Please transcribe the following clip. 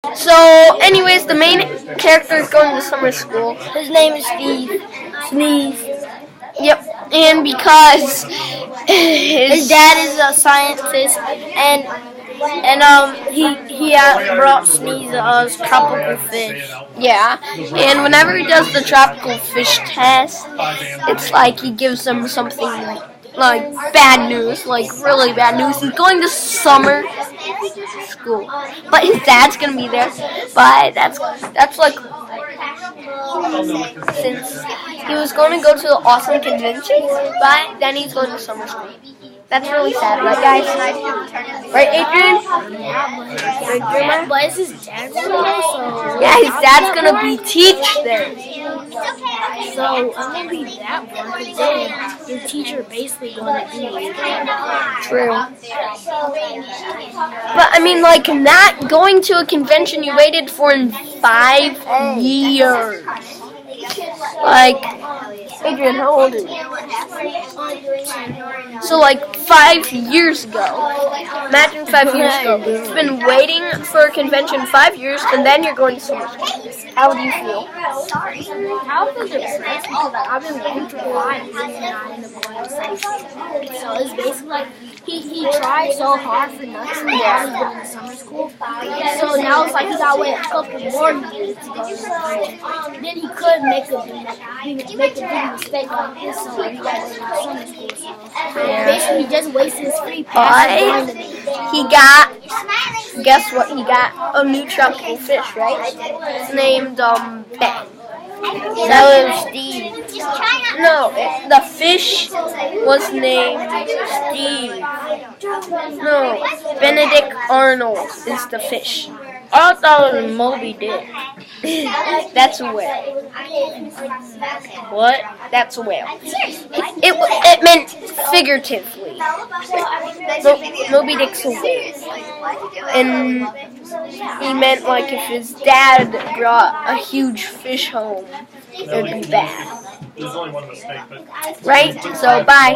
So, anyways, the main character is going to summer school. His name is Steve. Sneeze. Yep, and because His dad is a scientist, and he brought Sneeze a tropical fish. yeah, and whenever he does the tropical fish test, it's like he gives them something like bad news, like really bad news. He's going to summer school, but his dad's gonna be there. But that's like since he was going to go to the awesome convention, but then he's going to summer school. That's really sad, right, guys? Right, Adrian? Yeah, but it's his dad's school, so Yeah, his dad's gonna be teach there. so I'm gonna be that one. Because then your teacher basically going to be True. But I mean, like, not going to a convention you waited for in 5 years. Like, Adrian, how old are you? So, like, 5 years ago. Imagine 5 years ago. You've been waiting for a convention 5 years, and then you're going to summer school. How do you feel? How is it stressful that I've been waiting for 5 years and not end up going to summer school? So it's basically like he tried so hard for nothing and now he's going to summer school. So now it's like he got to wait a couple more years to go to convention. Then he could make a big mistake like this, so he got to go to summer school. So basically he just wasted his free pass. But he got, guess what? He got a new tropical fish, right? It's named Ben. That was Steve. No, the fish was named Steve. No, Benedict Arnold is the fish. I thought it was Moby Dick. That's a whale. What? That's a whale. It meant figuratively. Moby Dick's a whale. And he meant like if his dad brought a huge fish home, it would be bad. There's only one mistake, but Right? So, bye.